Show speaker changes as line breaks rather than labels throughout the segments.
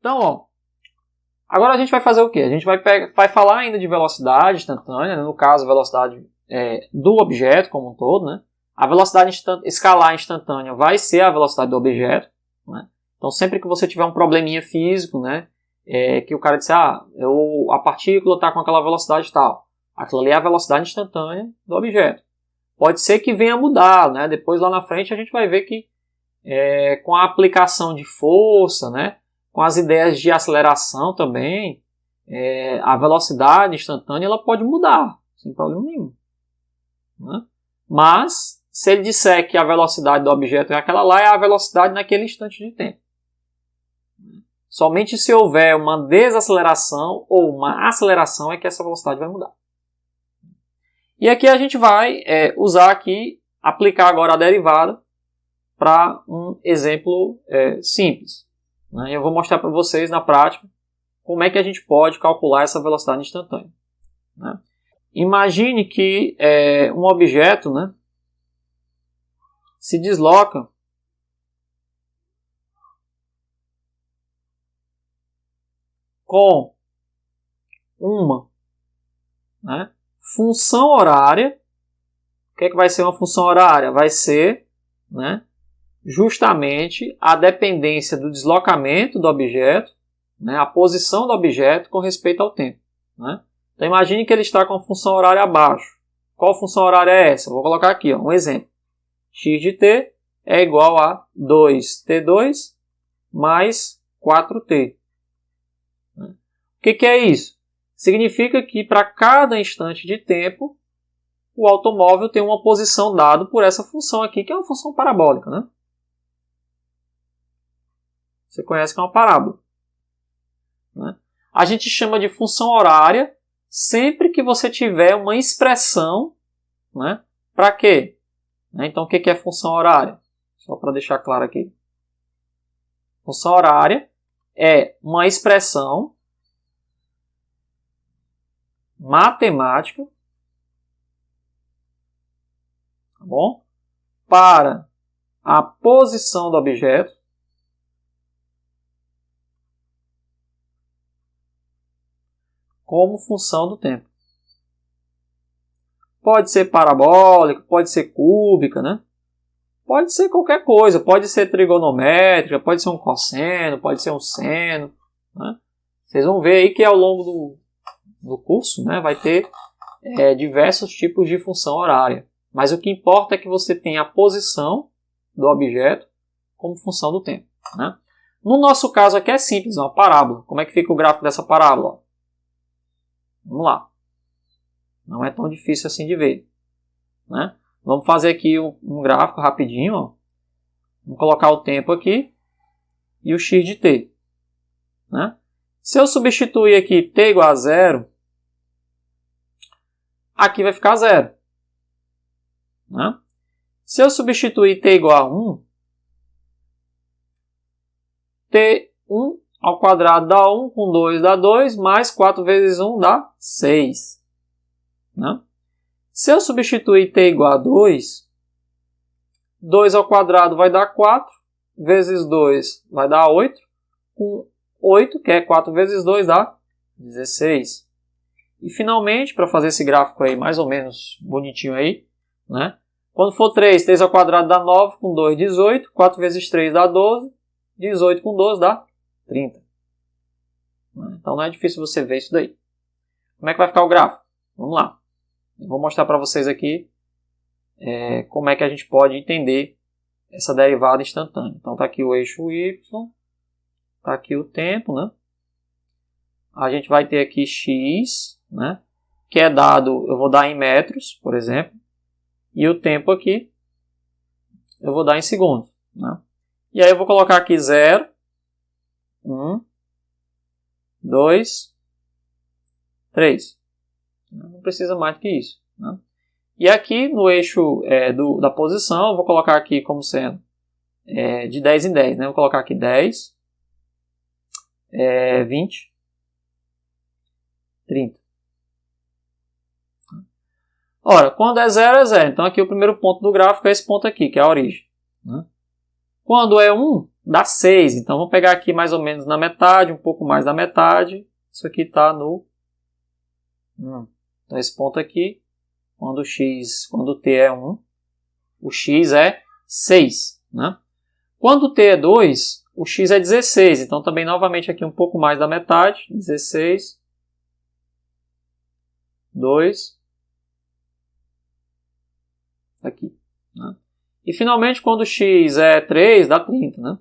Então, ó, agora a gente vai fazer o quê? A gente vai falar ainda de velocidade instantânea, né? No caso, a velocidade do objeto como um todo, né? A velocidade escalar instantânea vai ser a velocidade do objeto, né? Então, sempre que você tiver um probleminha físico, né? Que o cara disse, a partícula está com aquela velocidade tal. Aquilo ali é a velocidade instantânea do objeto. Pode ser que venha a mudar, né? Depois, lá na frente, a gente vai ver que com a aplicação de força, né? Com as ideias de aceleração também, a velocidade instantânea ela pode mudar, sem problema nenhum. Né? Mas, se ele disser que a velocidade do objeto é aquela lá, é a velocidade naquele instante de tempo. Somente se houver uma desaceleração ou uma aceleração é que essa velocidade vai mudar. E aqui a gente vai usar aqui, aplicar agora a derivada para um exemplo simples. Né? Eu vou mostrar para vocês na prática como é que a gente pode calcular essa velocidade instantânea. Né? Imagine que um objeto, né, se desloca com uma, né, função horária. O que é que vai ser uma função horária? Vai ser, né, justamente a dependência do deslocamento do objeto, né, a posição do objeto com respeito ao tempo. Né? Então imagine que ele está com a função horária abaixo. Qual função horária é essa? Vou colocar aqui um exemplo. X de t é igual a 2t2 mais 4t. O que é isso? Significa que para cada instante de tempo, o automóvel tem uma posição dada por essa função aqui, que é uma função parabólica. Né? Você conhece que é uma parábola. Né? A gente chama de função horária sempre que você tiver uma expressão, né? Para quê? Então, o que é função horária? Só para deixar claro aqui. Função horária é uma expressão matemática, tá bom? Para a posição do objeto como função do tempo. Pode ser parabólica, pode ser cúbica, né? Pode ser qualquer coisa, pode ser trigonométrica, pode ser um cosseno, pode ser um seno. Né? Vocês vão ver aí que ao longo do curso, né, vai ter diversos tipos de função horária. Mas o que importa é que você tenha a posição do objeto como função do tempo. Né? No nosso caso aqui é simples, uma parábola. Como é que fica o gráfico dessa parábola? Vamos lá. Não é tão difícil assim de ver. Né? Vamos fazer aqui um gráfico rapidinho. Ó. Vamos colocar o tempo aqui e o x de t. Né? Se eu substituir aqui t igual a 0, aqui vai ficar 0. Né? Se eu substituir t igual a 1, t1 ao quadrado dá 1, com 2 dá 2, mais 4 vezes 1 dá 6. Né? Se eu substituir t igual a 2, 2 ao quadrado vai dar 4, vezes 2 vai dar 8, com 8, que é 4 vezes 2, dá 16. E finalmente, para fazer esse gráfico aí mais ou menos bonitinho aí, né? Quando for 3, 3 ao quadrado dá 9, com 2, 18, 4 vezes 3 dá 12, 18 com 12 dá 30. Então não é difícil você ver isso daí. Como é que vai ficar o gráfico? Vamos lá. Eu vou mostrar para vocês aqui como é que a gente pode entender essa derivada instantânea. Então está aqui o eixo y, está aqui o tempo, né? A gente vai ter aqui x, né? Que é dado, eu vou dar em metros, por exemplo, e o tempo aqui eu vou dar em segundos. Né? E aí eu vou colocar aqui 0, 1, 2, 3. Não precisa mais do que isso. Né? E aqui no eixo da posição, eu vou colocar aqui como sendo de 10 em 10. Né? Eu vou colocar aqui 10, 20, 30. Ora, quando é 0, é 0. Então aqui o primeiro ponto do gráfico é esse ponto aqui, que é a origem. Né? Quando é 1, dá 6. Então, vamos pegar aqui mais ou menos na metade, um pouco mais da metade. Isso aqui está no 1. Então, esse ponto aqui, quando t é 1, o x é 6. Né? Quando t é 2, o x é 16. Então, também, novamente, aqui um pouco mais da metade. 16, 2, aqui. Né? E, finalmente, quando o x é 3, dá 30. Né?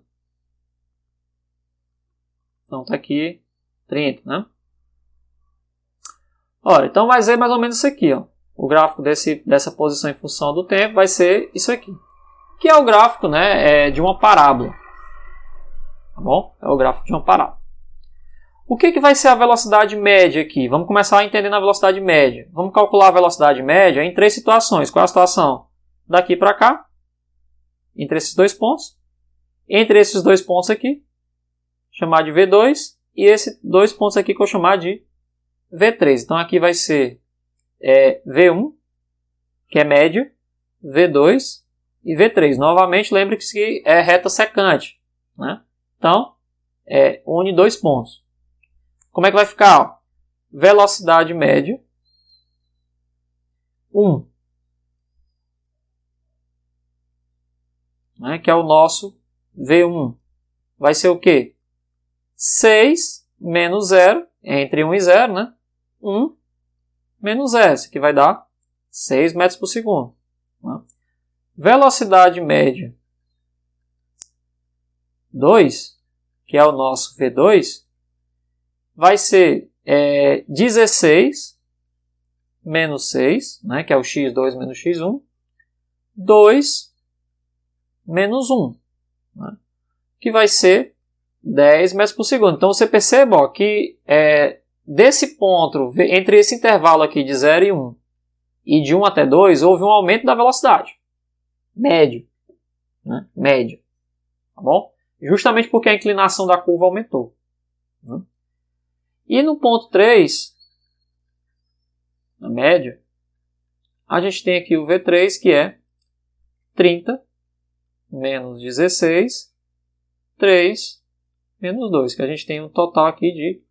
Então, está aqui 30. Né? Ora, então vai ser mais ou menos isso aqui. Ó. O gráfico dessa posição em função do tempo vai ser isso aqui. Que é o gráfico, né, de uma parábola. Tá bom? É o gráfico de uma parábola. O que vai ser a velocidade média aqui? Vamos começar entendendo a velocidade média. Vamos calcular a velocidade média em 3 situações. Qual é a situação? Daqui para cá, entre esses 2 pontos. Entre esses 2 pontos aqui, chamar de V2. E esses 2 pontos aqui que eu vou chamar de V3. Então aqui vai ser V1, que é média, V2 e V3. Novamente, lembre-se que é reta secante. Né? Então, une 2 pontos. Como é que vai ficar? Ó? Velocidade média, 1. Né? Que é o nosso V1. Vai ser o quê? 6 menos 0, entre 1 e 0, né? 1 menos 0, isso aqui vai dar 6 metros por segundo. Né? Velocidade média 2, que é o nosso V2, vai ser 16 menos 6, né, que é o x2 menos x1, 2 menos 1, né, que vai ser 10 metros por segundo. Então, você perceba ó, que desse ponto, entre esse intervalo aqui de 0 e 1, e de 1 até 2, houve um aumento da velocidade. Médio. Né? Médio. Tá bom? Justamente porque a inclinação da curva aumentou. Né? E no ponto 3, na média, a gente tem aqui o V3, que é 30 menos 16, 3 menos 2, que a gente tem um total aqui de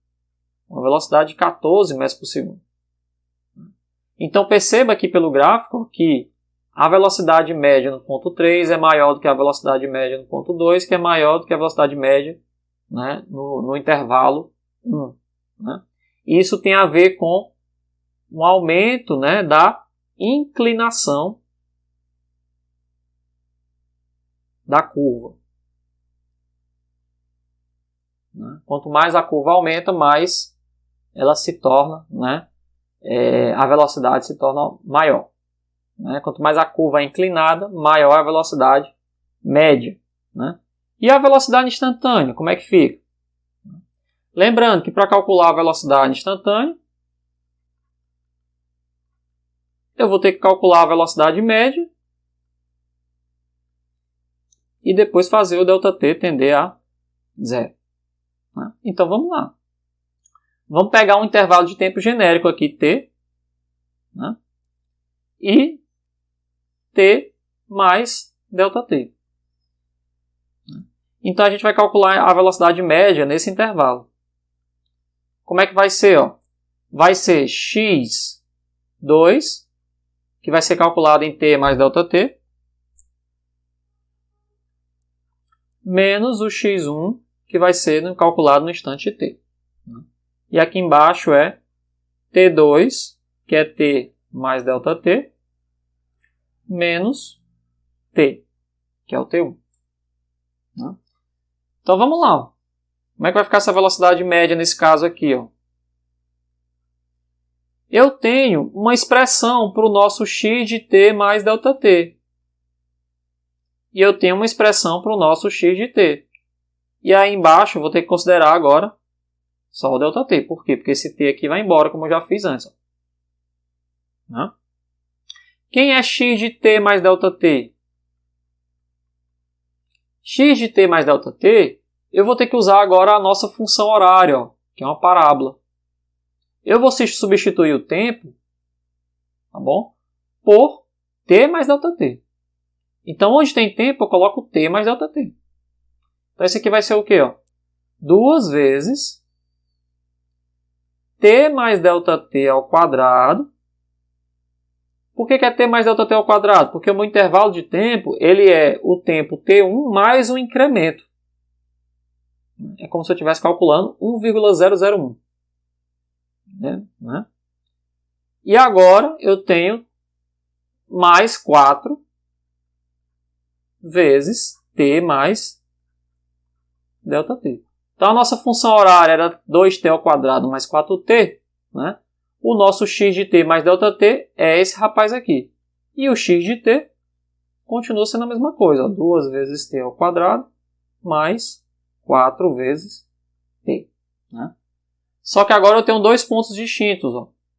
uma velocidade de 14 metros por segundo. Então perceba aqui pelo gráfico que a velocidade média no ponto 3 é maior do que a velocidade média no ponto 2, que é maior do que a velocidade média, né, no intervalo 1. Né? Isso tem a ver com um aumento, né, da inclinação da curva. Né? Quanto mais a curva aumenta, mais ela se torna, né, a velocidade se torna maior. Né? Quanto mais a curva é inclinada, maior a velocidade média. Né? E a velocidade instantânea, como é que fica? Lembrando que para calcular a velocidade instantânea, eu vou ter que calcular a velocidade média e depois fazer o ΔT tender a 0. Né? Então vamos lá. Vamos pegar um intervalo de tempo genérico aqui, t, né? E t mais ΔT. Então a gente vai calcular a velocidade média nesse intervalo. Como é que vai ser? Ó? Vai ser x2, que vai ser calculado em t mais ΔT, menos o x1, que vai ser calculado no instante t. E aqui embaixo é t2, que é t mais ΔT, menos t, que é o t1. Então vamos lá. Como é que vai ficar essa velocidade média nesse caso aqui? Ó? Eu tenho uma expressão para o nosso x de t mais ΔT. E eu tenho uma expressão para o nosso x de t. E aí embaixo eu vou ter que considerar agora só o ΔT. Por quê? Porque esse t aqui vai embora, como eu já fiz antes. Ó. Quem é x de t mais ΔT? X de t mais ΔT, eu vou ter que usar agora a nossa função horária, ó, que é uma parábola. Eu vou substituir o tempo, tá bom? Por t mais ΔT. Então, onde tem tempo, eu coloco t mais ΔT. Então, esse aqui vai ser o quê? 2 vezes t mais ΔT ao quadrado. Por que é t mais ΔT ao quadrado? Porque o meu intervalo de tempo ele é o tempo t1 mais um incremento. É como se eu estivesse calculando 1,001. Né? E agora eu tenho mais 4 vezes t mais ΔT. Então a nossa função horária era 2t ao quadrado mais 4t. Né? O nosso x de t mais ΔT é esse rapaz aqui. E o x de t continua sendo a mesma coisa. 2 vezes t ao quadrado mais 4 vezes t. Né? Só que agora eu tenho 2 pontos distintos,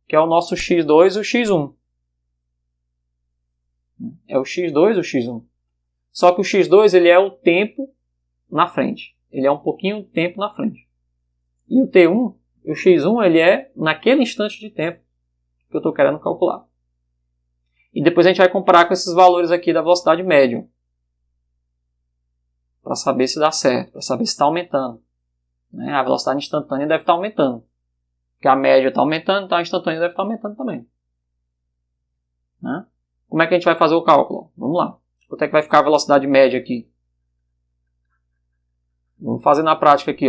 que é o nosso x2 e o x1. É o x2 e o x1. Só que o x2 ele é o tempo na frente. Ele é um pouquinho tempo na frente. E o t1, o x1, ele é naquele instante de tempo que eu estou querendo calcular. E depois a gente vai comparar com esses valores aqui da velocidade média. Para saber se dá certo, para saber se está aumentando. A velocidade instantânea deve estar aumentando. Porque a média está aumentando, então a instantânea deve estar aumentando também. Como é que a gente vai fazer o cálculo? Vamos lá. Quanto é que vai ficar a velocidade média aqui? Vamos fazer na prática aqui.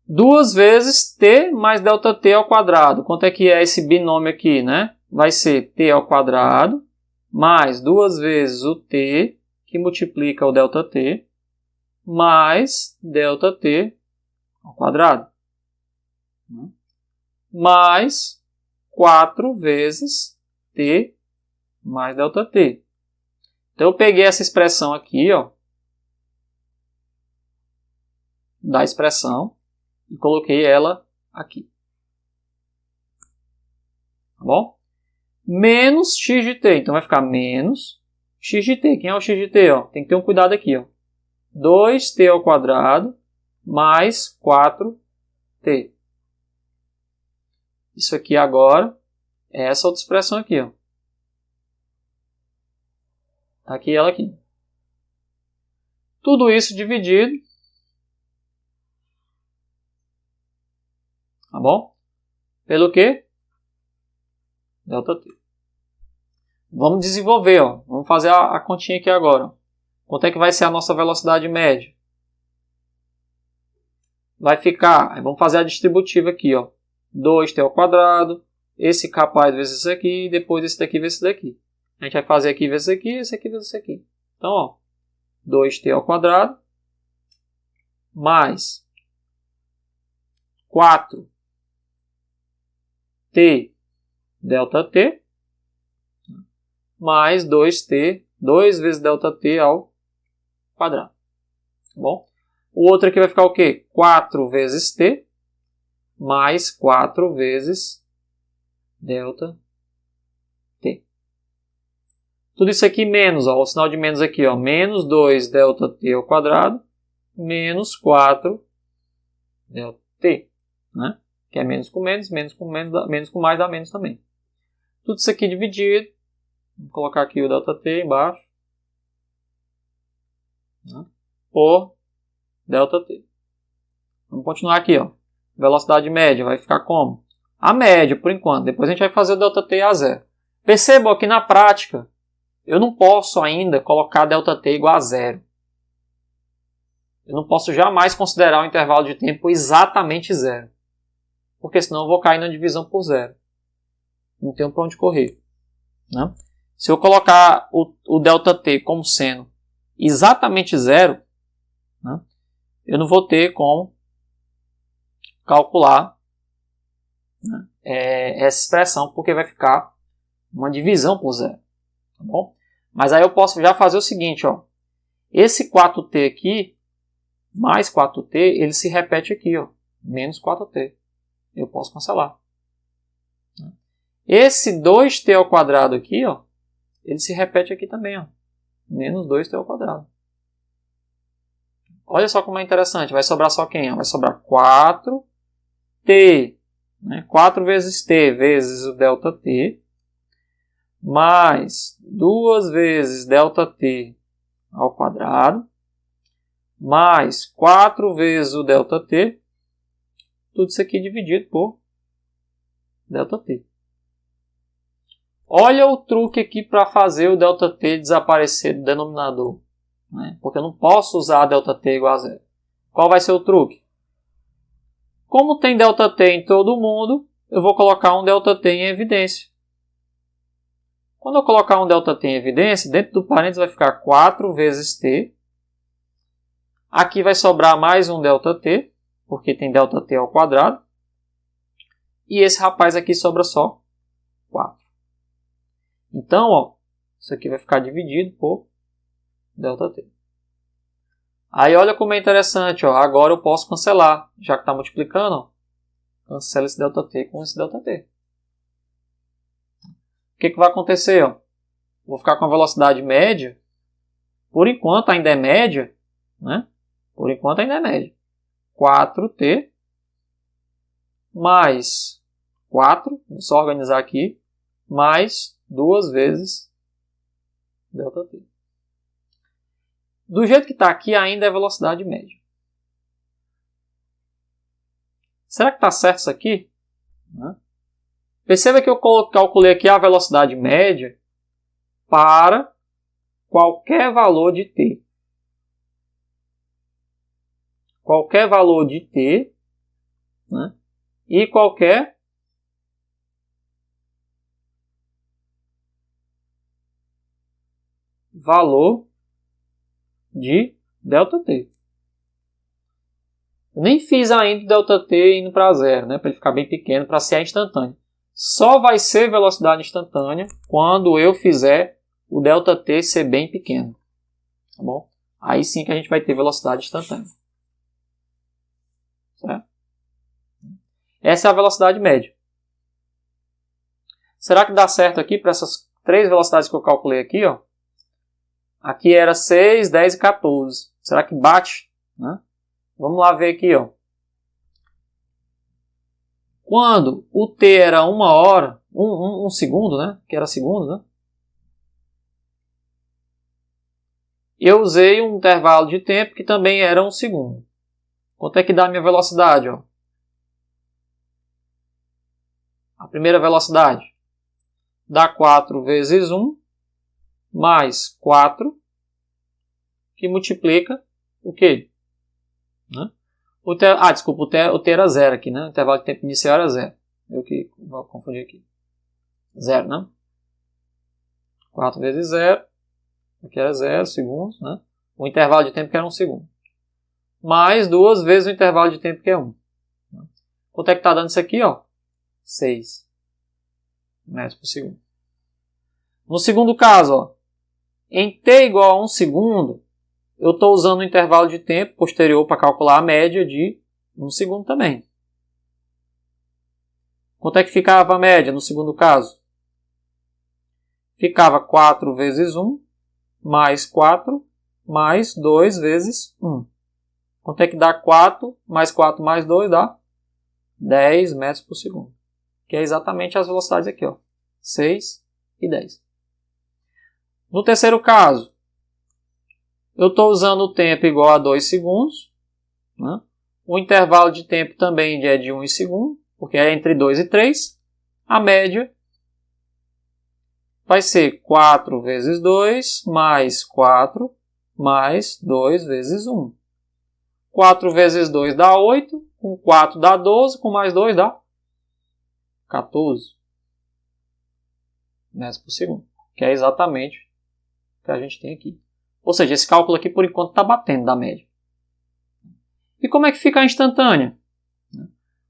2 vezes t mais ΔT ao quadrado. Quanto é que é esse binômio aqui? Vai ser t ao quadrado mais 2 vezes o t, que multiplica o ΔT, mais ΔT ao quadrado. Mais 4 vezes t mais ΔT. Então eu peguei essa expressão aqui, da expressão, e coloquei ela aqui. Tá bom? Menos x de t. Então vai ficar menos x de t. Quem é o x de t? Tem que ter um cuidado aqui. 2t ao quadrado mais 4t. Isso aqui agora é essa outra expressão aqui. Tá aqui ela aqui. Tudo isso dividido. Tá bom? Pelo quê? ΔT. Vamos desenvolver. Vamos fazer a continha aqui agora. Quanto é que vai ser a nossa velocidade média? Vai ficar, vamos fazer a distributiva aqui, 2t ao quadrado, esse capaz vezes esse aqui, e depois esse daqui vezes esse daqui. A gente vai fazer aqui vezes esse aqui, esse aqui vezes esse aqui. Então, 2t ao quadrado, mais 4t ΔT, mais 2t, 2 vezes ΔT ao quadrado. Tá bom? O outro aqui vai ficar o quê? 4 vezes t, mais 4 vezes ΔT. Tudo isso aqui menos, o sinal de menos aqui, menos 2 ΔT ao quadrado, menos 4 ΔT. Que é menos com menos, menos com menos, menos com mais dá menos também. Tudo isso aqui dividido. Vou colocar aqui o ΔT embaixo. Por ΔT. Vamos continuar aqui. Velocidade média vai ficar como? A média, por enquanto. Depois a gente vai fazer o ΔT a zero. Percebam que na prática, eu não posso ainda colocar ΔT igual a zero. Eu não posso jamais considerar o intervalo de tempo exatamente zero. Porque senão eu vou cair na divisão por zero. Não tenho para onde correr. Se eu colocar o ΔT como sendo exatamente zero, eu não vou ter como calcular essa expressão, porque vai ficar uma divisão por zero. Tá bom? Mas aí eu posso já fazer o seguinte. Esse 4t aqui, mais 4t, ele se repete aqui. Menos 4t. Eu posso cancelar. Esse 2t ao quadrado aqui, ele se repete aqui também. Menos 2t ao quadrado. Olha só como é interessante. Vai sobrar só quem? Vai sobrar 4t. 4 vezes t vezes o ΔT. Mais 2 vezes ΔT ao quadrado. mais 4 vezes o ΔT, tudo isso aqui dividido por ΔT. Olha o truque aqui para fazer o ΔT desaparecer do denominador, né? Porque eu não posso usar ΔT igual a zero. Qual vai ser o truque? Como tem ΔT em todo mundo, eu vou colocar um ΔT em evidência. Quando eu colocar um ΔT em evidência, dentro do parênteses vai ficar 4 vezes t. Aqui vai sobrar mais um ΔT, porque tem ΔT ao quadrado. E esse rapaz aqui sobra só 4. Então, ó, isso aqui vai ficar dividido por ΔT. Aí olha como é interessante, ó, agora eu posso cancelar, já que está multiplicando, ó, cancela esse ΔT com esse ΔT. O que vai acontecer? Ó? Vou ficar com a velocidade média, por enquanto ainda é média, né? Por enquanto ainda é média. 4t mais 4, vou só organizar aqui, mais 2 vezes ΔT. Do jeito que está aqui, ainda é velocidade média. Será que está certo isso aqui? Perceba que eu calculei aqui a velocidade média para qualquer valor de t. Qualquer valor de t, né? E qualquer valor de ΔT. Eu nem fiz ainda o ΔT indo para zero, né? Para ele ficar bem pequeno, para ser instantâneo. Só vai ser velocidade instantânea quando eu fizer o ΔT ser bem pequeno. Tá bom? Aí sim que a gente vai ter velocidade instantânea. Certo? Essa é a velocidade média. Será que dá certo aqui para essas 3 velocidades que eu calculei aqui? Ó? Aqui era 6, 10 e 14. Será que bate? Né? Vamos lá ver aqui. Ó. Quando o t era 1 hora, 1 segundo, né? Que era segundo, né? Eu usei um intervalo de tempo que também era 1 segundo. Quanto é que dá a minha velocidade? Ó? A primeira velocidade dá 4 vezes 1 mais 4, que multiplica o quê? Né? Desculpa, o t era 0 aqui, né? O intervalo de tempo inicial era 0. Eu que vou confundir aqui. 0, né? 4 vezes 0, aqui era 0 segundos, né? O intervalo de tempo que era 1 segundo. Mais 2 vezes o intervalo de tempo que é 1. Quanto é que está dando isso aqui? Ó? 6 metros por segundo. No segundo caso, ó, em t igual a 1 segundo, eu estou usando o intervalo de tempo posterior para calcular a média de 1 segundo também. Quanto é que ficava a média no segundo caso? Ficava 4 vezes 1, mais 4, mais 2 vezes 1. Quanto é que dá 4 mais 4 mais 2? Dá 10 metros por segundo. Que é exatamente as velocidades aqui, ó. 6 e 10. No terceiro caso, eu estou usando o tempo igual a 2 segundos. Né? O intervalo de tempo também é de 1 segundo, porque é entre 2 e 3. A média vai ser 4 vezes 2 mais 4 mais 2 vezes 1. 4 vezes 2 dá 8, com 4 dá 12, com mais 2 dá 14 metros por segundo, que é exatamente o que a gente tem aqui. Ou seja, esse cálculo aqui por enquanto está batendo da média. E como é que fica a instantânea?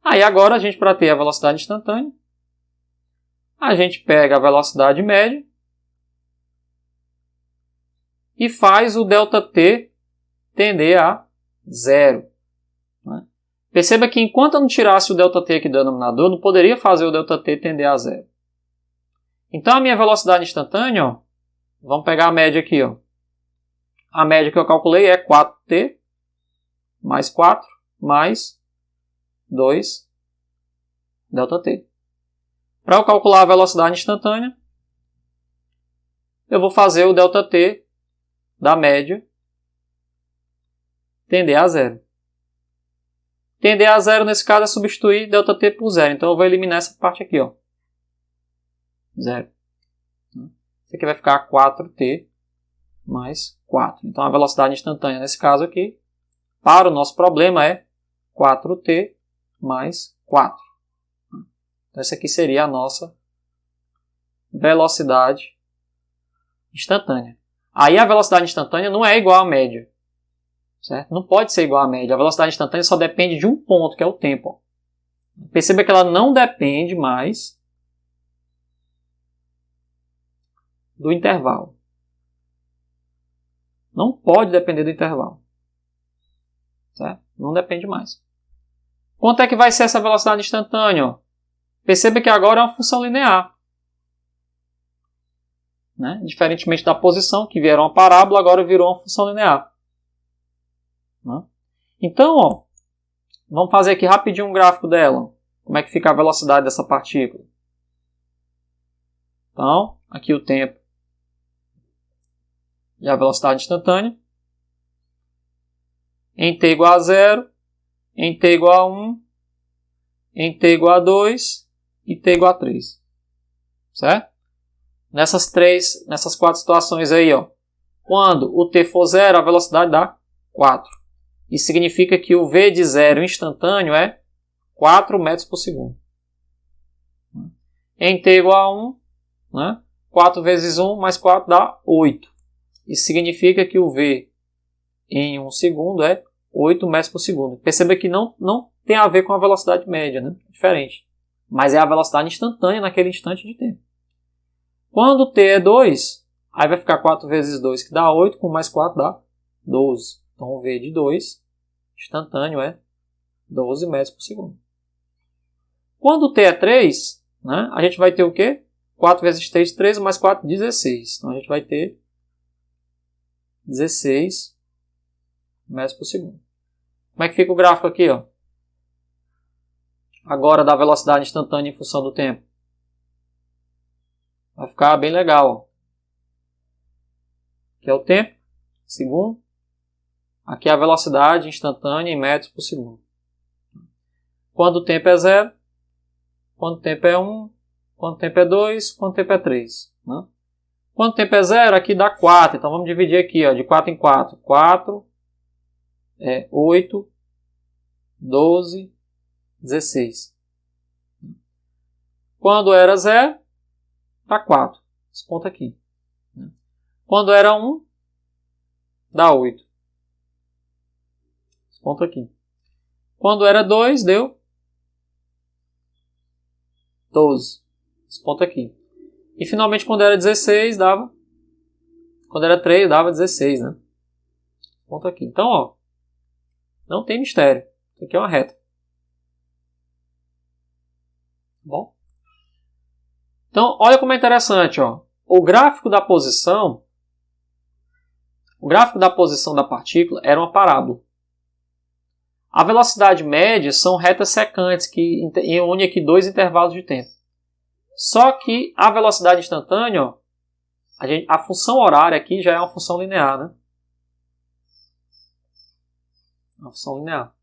Aí agora a gente, para ter a velocidade instantânea, a gente pega a velocidade média e faz o ΔT tender a 0. Né? Perceba que enquanto eu não tirasse o ΔT aqui do denominador, eu não poderia fazer o ΔT tender a 0. Então a minha velocidade instantânea, ó, vamos pegar a média aqui. Ó. A média que eu calculei é 4t mais 4 mais 2 ΔT. Para eu calcular a velocidade instantânea, eu vou fazer o ΔT da média tender a zero. Tender a zero, nesse caso, é substituir ΔT por zero. Então, eu vou eliminar essa parte aqui, ó. Zero. Isso aqui vai ficar 4t mais 4. Então, a velocidade instantânea, nesse caso aqui, para o nosso problema, é 4t mais 4. Então, essa aqui seria a nossa velocidade instantânea. Aí, a velocidade instantânea não é igual à média. Certo? Não pode ser igual à média. A velocidade instantânea só depende de um ponto, que é o tempo. Perceba que ela não depende mais do intervalo. Não pode depender do intervalo. Certo? Não depende mais. Quanto é que vai ser essa velocidade instantânea? Perceba que agora é uma função linear. Né? Diferentemente da posição, que era uma parábola, agora virou uma função linear. Então, ó, vamos fazer aqui rapidinho um gráfico dela. Como é que fica a velocidade dessa partícula? Então, aqui o tempo e a velocidade instantânea. Em t igual a 0, em t igual a 1, em t igual a 2 e t igual a 3. Certo? Nessas 4 situações aí, ó, quando o t for 0, a velocidade dá 4. Isso significa que o v de 0 instantâneo é 4 metros por segundo. Em t igual a 1, né? 4 vezes 1 mais 4 dá 8. Isso significa que o v em 1 segundo é 8 metros por segundo. Perceba que não tem a ver com a velocidade média, né? Diferente. Mas é a velocidade instantânea naquele instante de tempo. Quando t é 2, aí vai ficar 4 vezes 2, que dá 8, com mais 4 dá 12. Então o v de 2 instantâneo é 12 metros por segundo. Quando o t é 3, né, a gente vai ter o quê? 4 vezes 3, 13, mais 4, 16. Então a gente vai ter 16 metros por segundo. Como é que fica o gráfico aqui? Ó? Agora da velocidade instantânea em função do tempo. Vai ficar bem legal. Ó. Aqui é o tempo, segundo. Aqui é a velocidade instantânea em metros por segundo. Quando o tempo é 0, quando o tempo é 1, quando o tempo é 2, quando o tempo é 3. Né? Quando o tempo é 0, aqui dá 4. Então vamos dividir aqui, ó, de 4 em 4. 4, 8, 12, 16. Quando era 0, dá 4. Esse ponto aqui. Quando era 1, dá 8. Esse ponto aqui. Quando era 2, deu 12. Esse ponto aqui. E finalmente quando era 16, dava... Quando era 3, dava 16, né? Esse ponto aqui. Então, ó, não tem mistério. Isso aqui é uma reta. Bom? Então, olha como é interessante, ó. O gráfico da posição da partícula era uma parábola. A velocidade média são retas secantes que unem aqui 2 intervalos de tempo. Só que a velocidade instantânea, ó, a função horária aqui já é uma função linear, né? Uma função linear.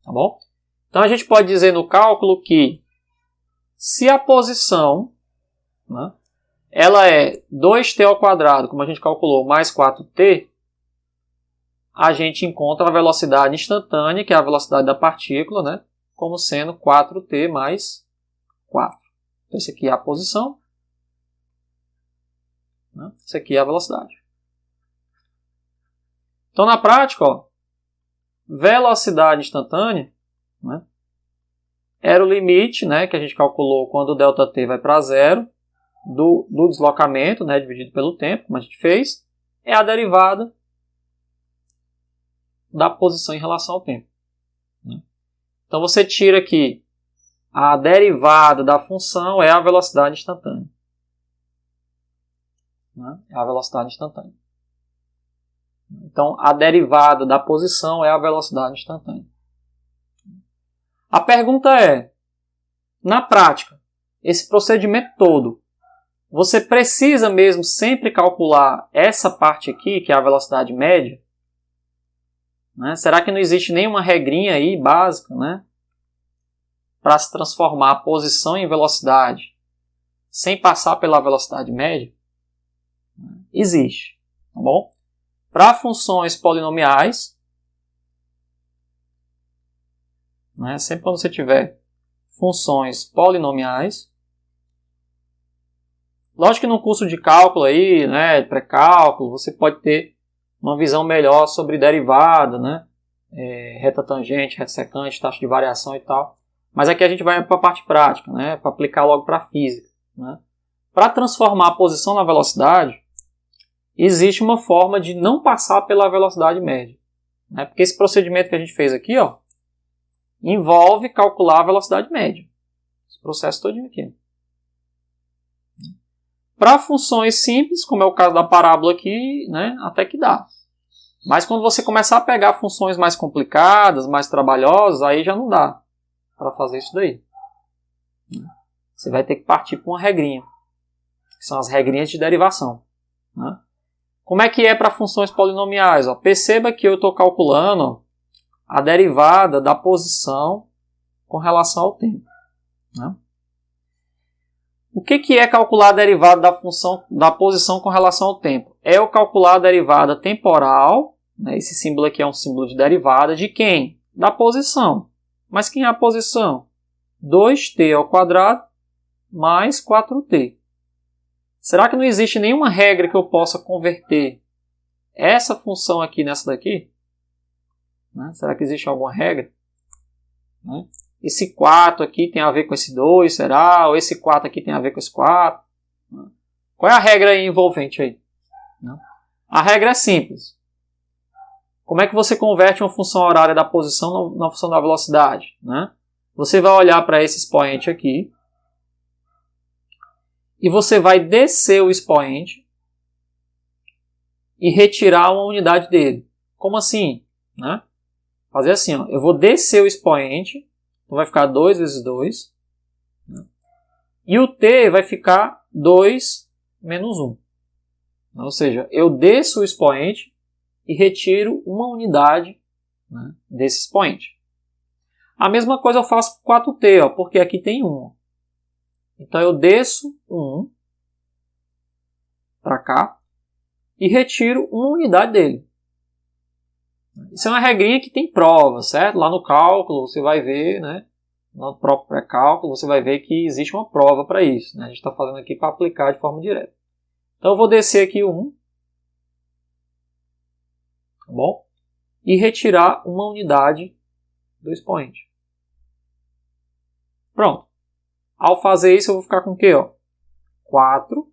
Tá bom? Então a gente pode dizer no cálculo que se a posição, né, ela é 2t ao quadrado, como a gente calculou, mais 4t, a gente encontra a velocidade instantânea, que é a velocidade da partícula, né, como sendo 4t mais 4. Então, esse aqui é a posição. Né, esse aqui é a velocidade. Então, na prática, ó, velocidade instantânea, né, era o limite, né, que a gente calculou quando o ΔT vai para 0 do deslocamento, né, dividido pelo tempo, como a gente fez, é a derivada da posição em relação ao tempo. Né? Então você tira aqui a derivada da função é a velocidade instantânea. Né? É a velocidade instantânea. Então a derivada da posição é a velocidade instantânea. A pergunta é, na prática, esse procedimento todo, você precisa mesmo sempre calcular essa parte aqui, que é a velocidade média? Né? Será que não existe nenhuma regrinha aí básica, né, para se transformar a posição em velocidade sem passar pela velocidade média? Existe, tá bom? Para funções polinomiais, né, sempre quando você tiver funções polinomiais, lógico que no curso de cálculo aí, né, pré-cálculo, você pode ter uma visão melhor sobre derivada, né, reta tangente, reta secante, taxa de variação e tal. Mas aqui a gente vai para a parte prática, né, para aplicar logo para a física. Né. Para transformar a posição na velocidade, existe uma forma de não passar pela velocidade média. Né, porque esse procedimento que a gente fez aqui, ó, envolve calcular a velocidade média. Esse processo todinho aqui. Para funções simples, como é o caso da parábola aqui, né, até que dá. Mas quando você começar a pegar funções mais complicadas, mais trabalhosas, aí já não dá para fazer isso daí. Você vai ter que partir para uma regrinha, que são as regrinhas de derivação. Né? Como é que é para funções polinomiais? Ó, perceba que eu estou calculando, ó, a derivada da posição com relação ao tempo. Né? O que é calcular a derivada da função da posição com relação ao tempo? É eu calcular a derivada temporal, né? Esse símbolo aqui é um símbolo de derivada, de quem? Da posição. Mas quem é a posição? 2t ao quadrado mais 4t. Será que não existe nenhuma regra que eu possa converter essa função aqui nessa daqui? Né? Será que existe alguma regra? Né? Esse 4 aqui tem a ver com esse 2, será? Ou esse 4 aqui tem a ver com esse 4? Qual é a regra aí envolvente aí? A regra é simples. Como é que você converte uma função horária da posição na função da velocidade? Né? Você vai olhar para esse expoente aqui e você vai descer o expoente e retirar uma unidade dele. Como assim? Né? Fazer assim, ó, eu vou descer o expoente, então vai ficar 2 vezes 2, né? E o t vai ficar 2 menos 1. Ou seja, eu desço o expoente e retiro uma unidade, né, desse expoente. A mesma coisa eu faço com 4t, ó, porque aqui tem 1. Então eu desço 1 para cá e retiro uma unidade dele. Isso é uma regrinha que tem prova, certo? Lá no cálculo você vai ver, né? No próprio pré-cálculo você vai ver que existe uma prova para isso. Né? A gente está fazendo aqui para aplicar de forma direta. Então eu vou descer aqui 1, tá bom? E retirar uma unidade do expoente. Pronto. Ao fazer isso eu vou ficar com o quê? Ó? 4.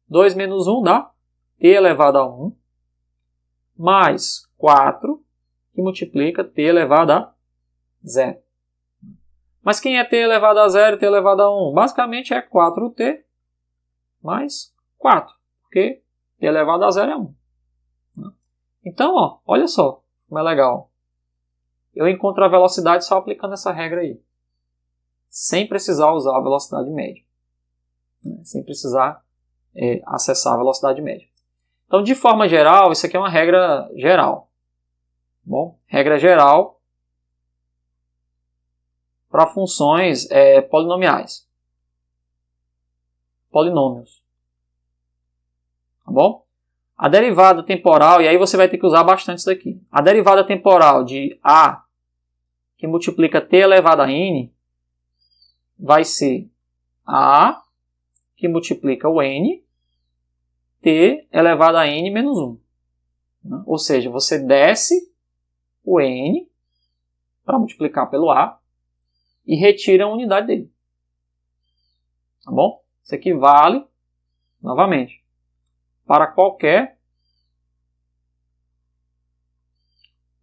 2 menos 1 dá t elevado a 1. Mais 4, que multiplica t elevado a 0. Mas quem é t elevado a 0 e t elevado a 1? Basicamente é 4t mais 4, porque t elevado a 0 é 1. Então, ó, olha só como é legal. Eu encontro a velocidade só aplicando essa regra aí. Sem precisar usar a velocidade média. Sem precisar acessar a velocidade média. Então, de forma geral, isso aqui é uma regra geral. Bom, regra geral para funções polinomiais. Polinômios. Tá bom? A derivada temporal, e aí você vai ter que usar bastante isso daqui. A derivada temporal de A, que multiplica t elevado a n, vai ser A, que multiplica o n, t elevado a n menos 1. Ou seja, você desce o n para multiplicar pelo A e retira a unidade dele. Tá bom? Isso aqui vale, novamente, para qualquer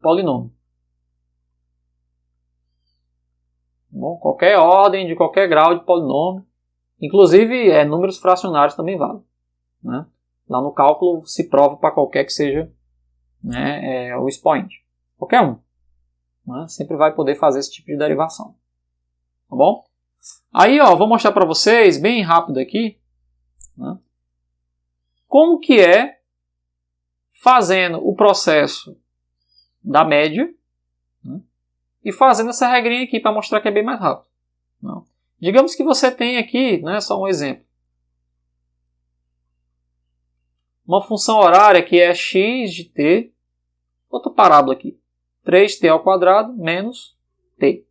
polinômio. Tá bom? Qualquer ordem, de qualquer grau de polinômio. Inclusive, números fracionários também valem. Né? Lá no cálculo se prova para qualquer que seja, né, o expoente. Qualquer um. Né? Sempre vai poder fazer esse tipo de derivação. Tá bom? Aí, ó, vou mostrar para vocês, bem rápido aqui, né, como que é fazendo o processo, da média, né? E fazendo essa regrinha aqui para mostrar que é bem mais rápido. Não. Digamos que você tem aqui, né, só um exemplo, uma função horária que é x de t, outra parábola aqui, 3t ao quadrado menos t.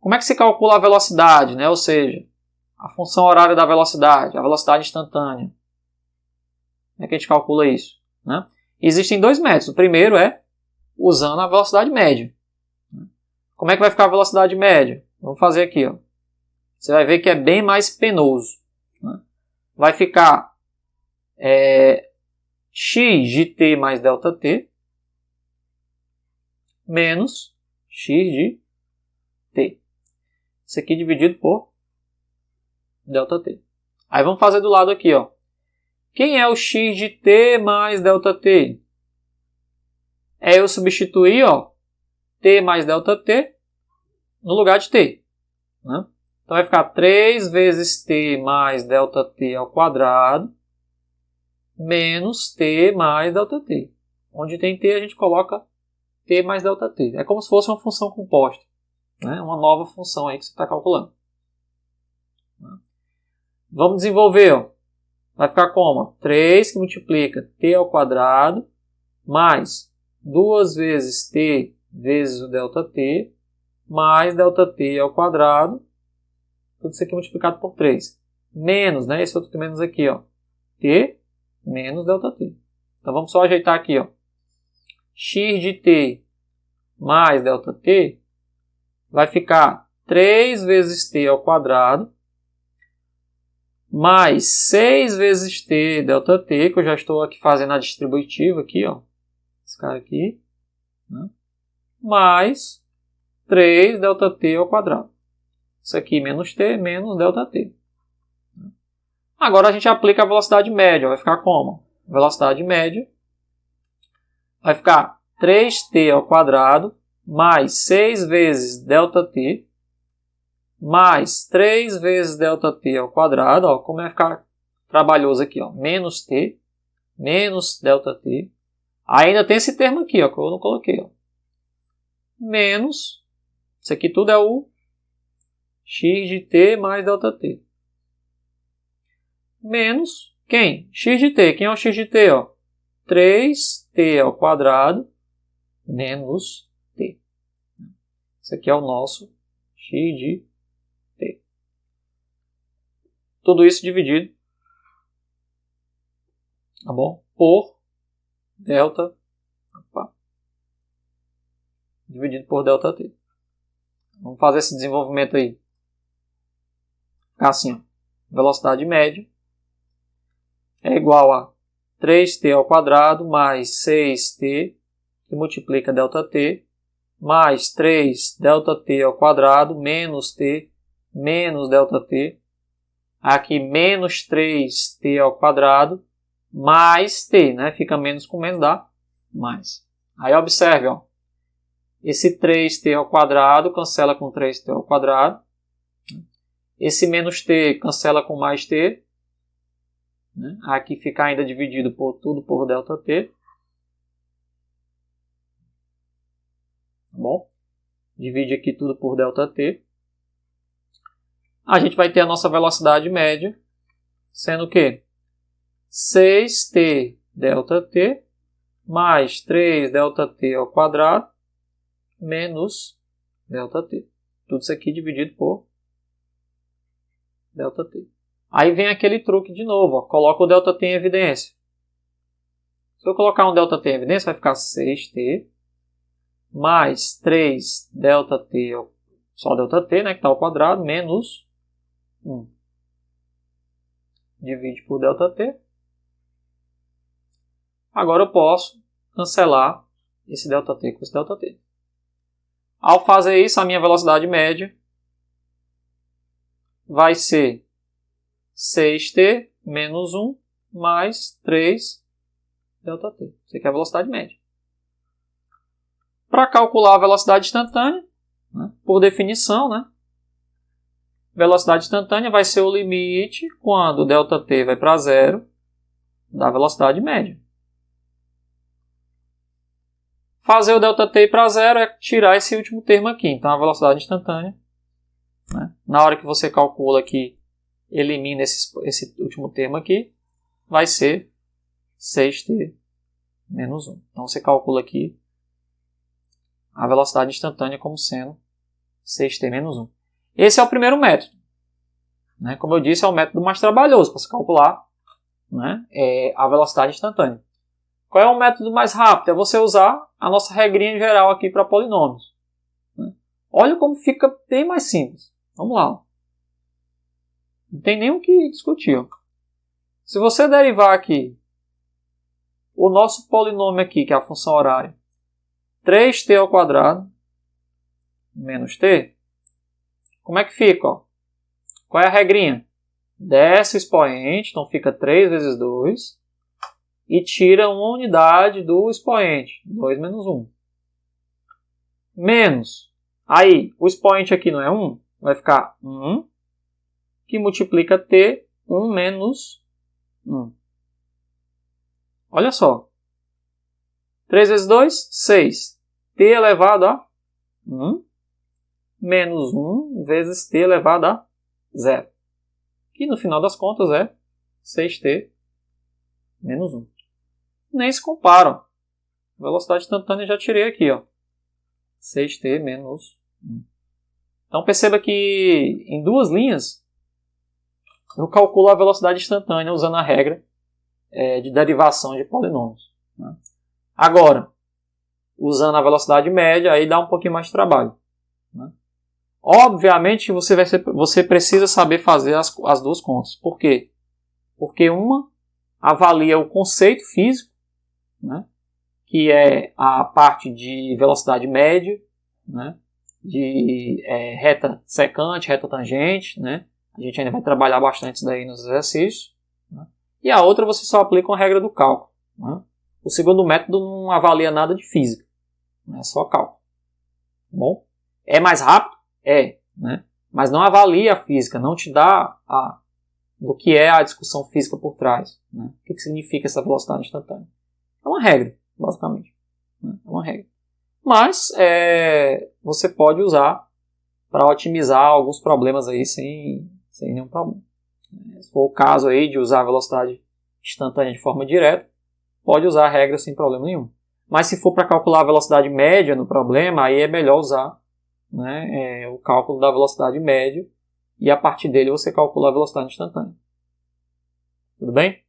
Como é que se calcula a velocidade, né? Ou seja, a função horária da velocidade, a velocidade instantânea? Como é que a gente calcula isso, né? Existem dois métodos. O primeiro é usando a velocidade média. Como é que vai ficar a velocidade média? Vamos fazer aqui, ó. Você vai ver que é bem mais penoso, né? Vai ficar x de t mais delta t menos x de t. Isso aqui dividido por delta t. Aí vamos fazer do lado aqui, ó. Quem é o x de t mais delta t? É eu substituir, ó, t mais delta t no lugar de t, né? Então vai ficar 3 vezes t mais delta t ao quadrado menos t mais delta t. Onde tem t a gente coloca t mais delta t. É como se fosse uma função composta, né? Uma nova função aí que você está calculando. Vamos desenvolver, ó. Vai ficar como? 3 que multiplica t ao quadrado mais 2 vezes t vezes o delta t mais delta t ao quadrado, tudo isso aqui multiplicado por 3. Menos, né? Esse outro menos aqui, ó. T menos delta t. Então vamos só ajeitar aqui, ó. X de t mais delta t vai ficar 3 vezes t ao quadrado mais 6 vezes t delta t, que eu já estou aqui fazendo a distributiva aqui, ó. Esse cara aqui, né? Mais 3 delta t ao quadrado. Isso aqui menos t menos delta t. Agora a gente aplica a velocidade média. Vai ficar como? Velocidade média vai ficar 3t ao quadrado mais 6 vezes delta t mais 3 vezes delta t ao quadrado. Ó, como vai ficar trabalhoso aqui, ó, menos t menos delta t. Ainda tem esse termo aqui, ó, que eu não coloquei, ó. Menos, isso aqui tudo é o x de t mais delta t. Menos quem? X de t. Quem é o x de t? Ó? 3t ao quadrado menos t. Isso aqui é o nosso x de t. Tudo isso dividido, tá bom? Por delta, dividido por delta t. Vamos fazer esse desenvolvimento aí. Ficar assim, ó. Velocidade média é igual a 3t ao quadrado mais 6t, que multiplica delta t, mais 3 delta t ao quadrado menos t menos delta t. Aqui menos 3t ao quadrado mais t, né? Fica menos com menos, dá mais. Aí observe, ó. Esse 3t ao quadrado cancela com 3t ao quadrado. Esse menos t cancela com mais t. Aqui fica ainda dividido por tudo por delta t. Tá bom? Divide aqui tudo por delta t. A gente vai ter a nossa velocidade média, sendo o quê? 6t delta t mais 3 delta t ao quadrado menos delta t. Tudo isso aqui dividido por delta t. Aí vem aquele truque de novo, ó. Coloca o delta t em evidência. Se eu colocar um delta t em evidência, vai ficar 6t mais 3 delta t, só delta t, né, que está ao quadrado, menos 1. Divide por delta t. Agora eu posso cancelar esse delta t com esse delta t. Ao fazer isso, a minha velocidade média vai ser 6t menos 1 mais 3 delta t. Isso aqui é a velocidade média. Para calcular a velocidade instantânea, né, por definição, né, velocidade instantânea vai ser o limite quando o delta t vai para zero da velocidade média. Fazer o ΔT para zero é tirar esse último termo aqui. Então, a velocidade instantânea, né? Na hora que você calcula aqui, elimina esse último termo aqui, vai ser 6t menos 1. Então, você calcula aqui a velocidade instantânea como sendo 6t menos 1. Esse é o primeiro método, né? Como eu disse, é o método mais trabalhoso para se calcular, né, a velocidade instantânea. Qual é o método mais rápido? É você usar a nossa regrinha geral aqui para polinômios, né? Olha como fica bem mais simples. Vamos lá. Não tem nem o que discutir. Ó. Se você derivar aqui o nosso polinômio aqui, que é a função horária, 3t ao quadrado menos t, como é que fica? Ó? Qual é a regrinha? Desce o expoente, então fica 3 vezes 2, e tira uma unidade do expoente, 2 menos 1. Menos, aí o expoente aqui não é 1, vai ficar 1, que multiplica t, 1 menos 1. Olha só. 3 vezes 2, 6. T elevado a 1 menos 1 vezes t elevado a 0. Que no final das contas é 6t menos 1. Nem se comparam. Velocidade instantânea já tirei aqui, ó. 6t menos 1. Então perceba que em duas linhas eu calculo a velocidade instantânea usando a regra de derivação de polinômios, né? Agora, usando a velocidade média, aí dá um pouquinho mais de trabalho, né? Obviamente você precisa saber fazer as duas contas. Por quê? Porque uma avalia o conceito físico, né, que é a parte de velocidade média, né, de reta secante, reta tangente, né? A gente ainda vai trabalhar bastante isso daí nos exercícios, né? E a outra você só aplica uma regra do cálculo, né? O segundo método não avalia nada de física, é só cálculo. Bom, é mais rápido? Né? Mas não avalia a física, não te dá do que é a discussão física por trás, né? O que significa essa velocidade instantânea. É uma regra, basicamente, né? É uma regra. Mas você pode usar para otimizar alguns problemas aí sem nenhum problema. Se for o caso aí de usar a velocidade instantânea de forma direta, pode usar a regra sem problema nenhum. Mas se for para calcular a velocidade média no problema, aí é melhor usar, né, o cálculo da velocidade média e a partir dele você calcula a velocidade instantânea. Tudo bem?